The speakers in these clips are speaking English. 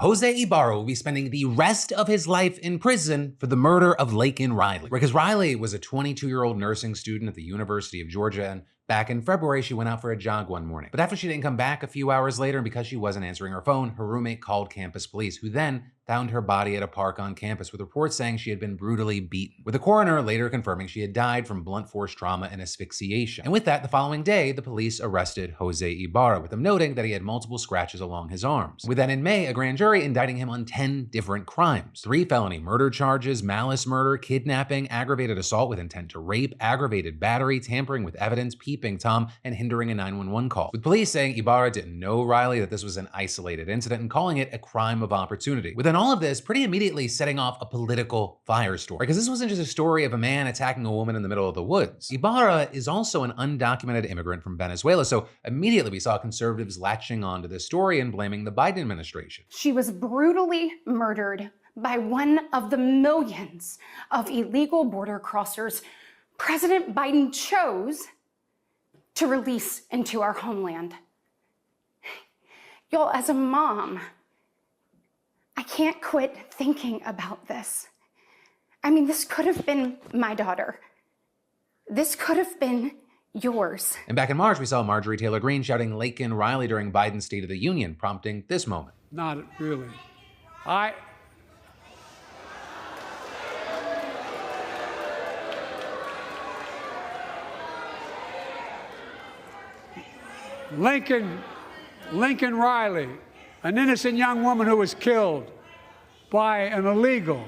Jose Ibarra will be spending the rest of his life in prison for the murder of Laken Riley. Because Riley was a 22-year-old nursing student at the University of Georgia, and back in February, she went out for a jog one morning. But after she didn't come back a few hours later, and because she wasn't answering her phone, her roommate called campus police, who then found her body at a park on campus with reports saying she had been brutally beaten, with the coroner later confirming she had died from blunt force trauma and asphyxiation. And with that, the following day, the police arrested Jose Ibarra, with them noting that he had multiple scratches along his arms. With then in May, a grand jury indicting him on 10 different crimes: 3 felony murder charges, malice murder, kidnapping, aggravated assault with intent to rape, aggravated battery, tampering with evidence, peeping Tom, and hindering a 911 call. With police saying Ibarra didn't know Riley, that this was an isolated incident, and calling it a crime of opportunity. With then all of this pretty immediately setting off a political firestorm. Because this wasn't just a story of a man attacking a woman in the middle of the woods. Ibarra is also an undocumented immigrant from Venezuela, so immediately we saw conservatives latching onto this story and blaming the Biden administration. She was brutally murdered by one of the millions of illegal border crossers President Biden chose to release into our homeland. Y'all, as a mom, I can't quit thinking about this. I mean, this could have been my daughter. This could have been yours. And back in March, we saw Marjorie Taylor Greene shouting Laken Riley during Biden's State of the Union, prompting this moment. Not really. Laken Riley, an innocent young woman who was killed by an illegal.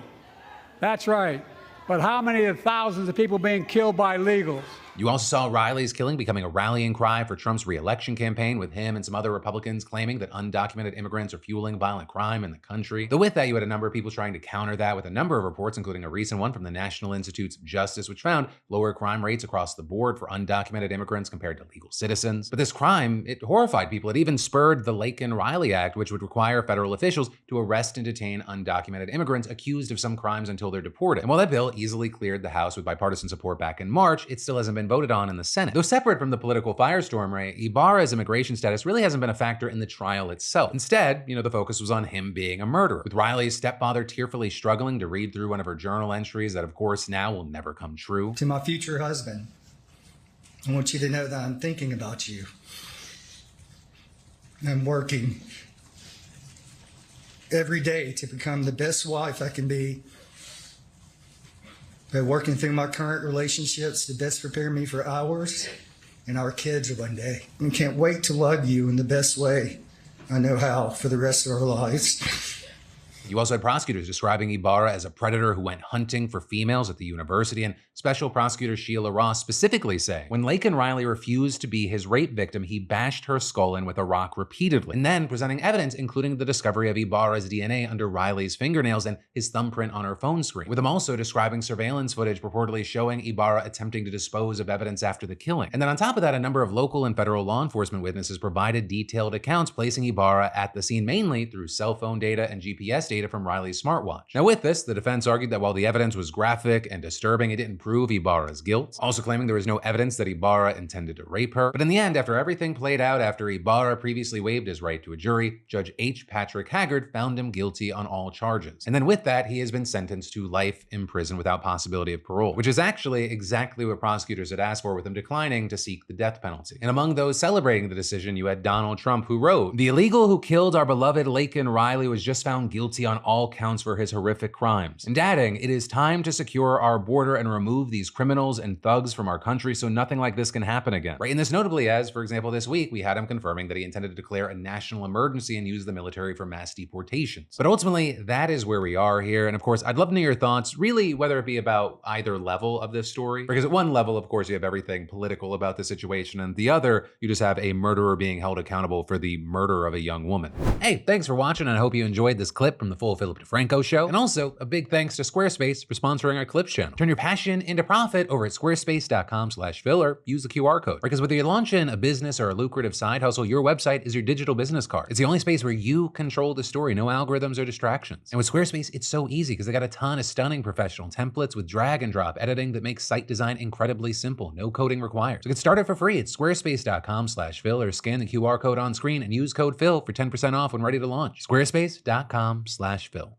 That's right. But how many of thousands of people being killed by illegals? You also saw Riley's killing becoming a rallying cry for Trump's re-election campaign, with him and some other Republicans claiming that undocumented immigrants are fueling violent crime in the country. Though with that, you had a number of people trying to counter that with a number of reports, including a recent one from the National Institutes of Justice, which found lower crime rates across the board for undocumented immigrants compared to legal citizens. But this crime, it horrified people. It even spurred the Laken Riley Act, which would require federal officials to arrest and detain undocumented immigrants accused of some crimes until they're deported. And while that bill easily cleared the House with bipartisan support back in March, it still hasn't been voted on in the Senate. Though separate from the political firestorm, right, Ibarra's immigration status really hasn't been a factor in the trial itself. Instead, the focus was on him being a murderer, with Riley's stepfather tearfully struggling to read through one of her journal entries that, of course, now will never come true. To my future husband, I want you to know that I'm thinking about you. I'm working every day to become the best wife I can be. By working through my current relationships to best prepare me for ours and our kids one day. I can't wait to love you in the best way I know how for the rest of our lives. You also had prosecutors describing Ibarra as a predator who went hunting for females at the university, and Special Prosecutor Sheila Ross specifically saying when Laken Riley refused to be his rape victim, he bashed her skull in with a rock repeatedly, and then presenting evidence including the discovery of Ibarra's DNA under Riley's fingernails and his thumbprint on her phone screen, with him also describing surveillance footage purportedly showing Ibarra attempting to dispose of evidence after the killing. And then on top of that, a number of local and federal law enforcement witnesses provided detailed accounts placing Ibarra at the scene mainly through cell phone data and GPS data from Riley's smartwatch. Now with this, the defense argued that while the evidence was graphic and disturbing, it didn't prove Ibarra's guilt, also claiming there was no evidence that Ibarra intended to rape her. But in the end, after everything played out, after Ibarra previously waived his right to a jury, Judge H. Patrick Haggard found him guilty on all charges. And then with that, he has been sentenced to life in prison without possibility of parole, which is actually exactly what prosecutors had asked for, with him declining to seek the death penalty. And among those celebrating the decision, you had Donald Trump, who wrote, "The illegal who killed our beloved Laken Riley was just found guilty on all counts for his horrific crimes." And adding, "It is time to secure our border and remove these criminals and thugs from our country so nothing like this can happen again." Right, and this notably as, for example, this week, we had him confirming that he intended to declare a national emergency and use the military for mass deportations. But ultimately, that is where we are here. And of course, I'd love to know your thoughts, really, whether it be about either level of this story. Because at one level, of course, you have everything political about the situation, and the other, you just have a murderer being held accountable for the murder of a young woman. Hey, thanks for watching, and I hope you enjoyed this clip from the The Full Philip DeFranco Show. And also, a big thanks to Squarespace for sponsoring our Clips channel. Turn your passion into profit over at squarespace.com/Phil or use the QR code. Because whether you're launching a business or a lucrative side hustle, your website is your digital business card. It's the only space where you control the story, no algorithms or distractions. And with Squarespace, it's so easy because they got a ton of stunning professional templates with drag and drop editing that makes site design incredibly simple, no coding required. So get started for free at squarespace.com/Phil or scan the QR code on screen and use code Phil for 10% off when ready to launch. Squarespace.com/Phil.